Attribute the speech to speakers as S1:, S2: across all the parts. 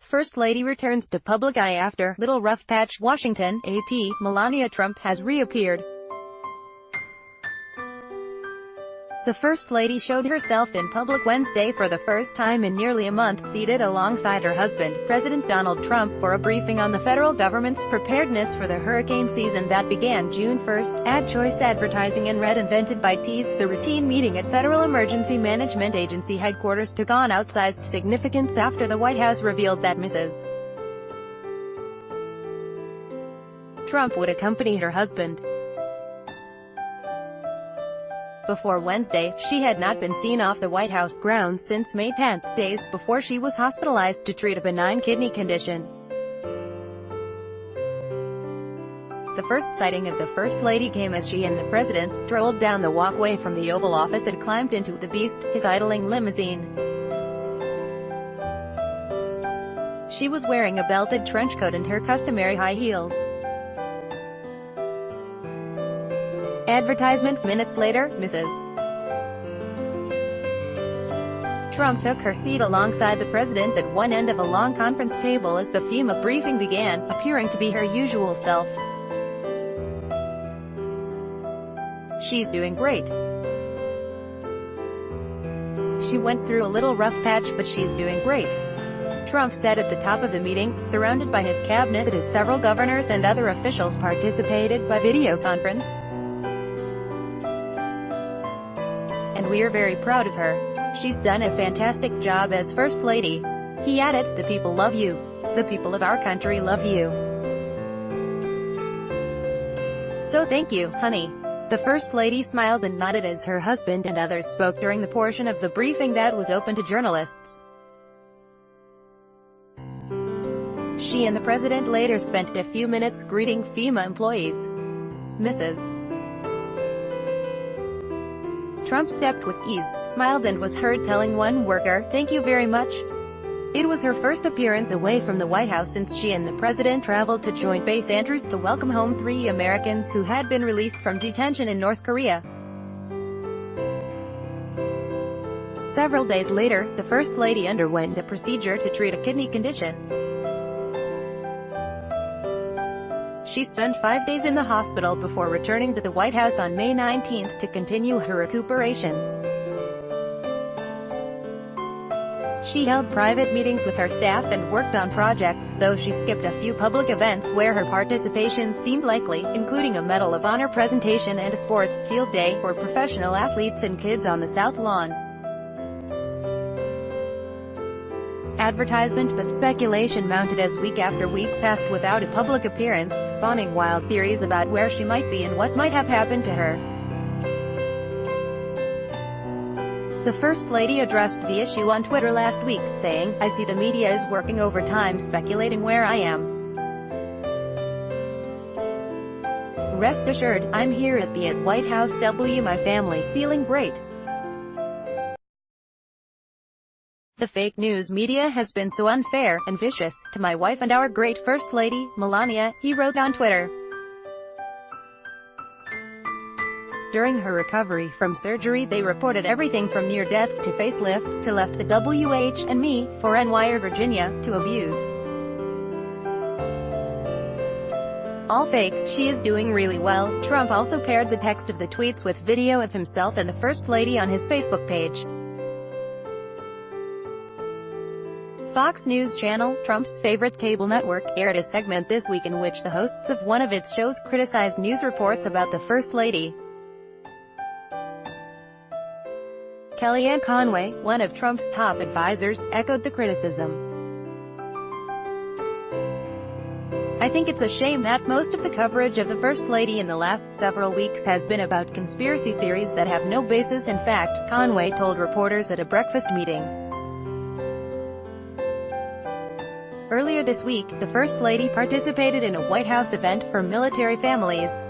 S1: First Lady returns to public eye after Little Rough Patch, Washington. AP, Melania Trump has reappeared. The First Lady showed herself in public Wednesday for the first time in nearly a month, seated alongside her husband, President Donald Trump, for a briefing on the federal government's preparedness for the hurricane season that began June 1. Ad Choice Advertising and Red invented by Teats. The routine meeting at Federal Emergency Management Agency headquarters took on outsized significance after the White House revealed that Mrs. Trump would accompany her husband. Before Wednesday, she had not been seen off the White House grounds since May 10, days before she was hospitalized to treat a benign kidney condition. The first sighting of the First Lady came as she and the President strolled down the walkway from the Oval Office and climbed into the Beast, his idling limousine. She was wearing a belted trench coat and her customary high heels. Advertisement. Minutes later, Mrs. Trump took her seat alongside the president at one end of a long conference table as the FEMA briefing began, appearing to be her usual self. "She's doing great. She went through a little rough patch, but she's doing great," Trump said at the top of the meeting, surrounded by his cabinet as several governors and other officials participated by video conference. "And we're very proud of her. She's done a fantastic job as First Lady." He added, "The people love you. The people of our country love you. So thank you, honey." The First Lady smiled and nodded as her husband and others spoke during the portion of the briefing that was open to journalists. She and the president later spent a few minutes greeting FEMA employees. Mrs. Trump stepped with ease, smiled and was heard telling one worker, "Thank you very much." It was her first appearance away from the White House since she and the president traveled to Joint Base Andrews to welcome home 3 Americans who had been released from detention in North Korea. Several days later, the First Lady underwent a procedure to treat a kidney condition. She spent 5 days in the hospital before returning to the White House on May 19 to continue her recuperation. She held private meetings with her staff and worked on projects, though she skipped a few public events where her participation seemed likely, including a Medal of Honor presentation and a sports field day for professional athletes and kids on the South Lawn. Advertisement. But speculation mounted as week after week passed without a public appearance, spawning wild theories about where she might be and what might have happened to her. The First Lady addressed the issue on Twitter last week, saying, "I see the media is working overtime speculating where I am. Rest assured, I'm here at the White House my family, feeling great. The fake news media has been so unfair and vicious to my wife and our great First Lady, Melania," he wrote on Twitter. During her recovery from surgery they reported everything from near-death to facelift, to left the WH&Me, for NYR Virginia, to abuse. All fake. She is doing really well. Trump also paired the text of the tweets with video of himself and the First Lady on his Facebook page. Fox News Channel, Trump's favorite cable network, aired a segment this week in which the hosts of one of its shows criticized news reports about the First Lady. Kellyanne Conway, one of Trump's top advisors, echoed the criticism. "I think it's a shame that most of the coverage of the First Lady in the last several weeks has been about conspiracy theories that have no basis in fact," Conway told reporters at a breakfast meeting. Earlier this week, the First Lady participated in a White House event for military families.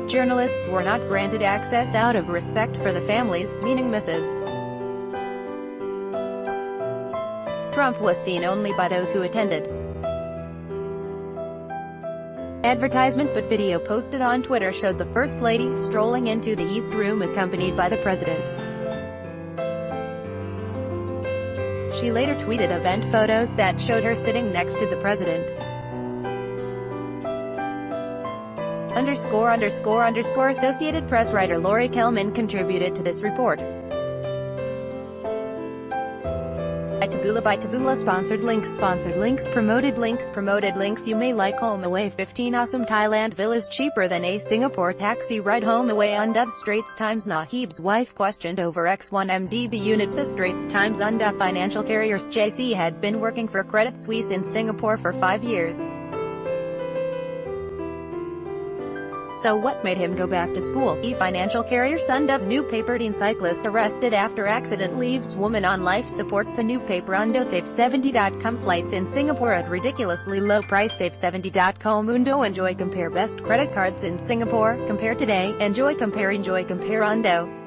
S1: Journalists were not granted access out of respect for the families, meaning Mrs. Trump was seen only by those who attended. Advertisement. But video posted on Twitter showed the First Lady strolling into the East Room accompanied by the president. She later tweeted event photos that showed her sitting next to the president. Associated Press writer Lori Kelman contributed to this report. By Taboola Sponsored links promoted links You may like home away 15 awesome Thailand villas cheaper than a Singapore taxi ride home away under the Straits Times. Nahib's wife questioned over X1MDB unit. The Straits Times under financial carriers JC had been working for Credit Suisse in Singapore for 5 years. So what made him go back to school? Financial carrier Sunda. The new paper teen cyclist arrested after accident leaves woman on life support. The new paper Undo Safe70.com flights in Singapore at ridiculously low price. Safe70.com Undo. Enjoy compare best credit cards in Singapore. Compare today. Enjoy compare Undo.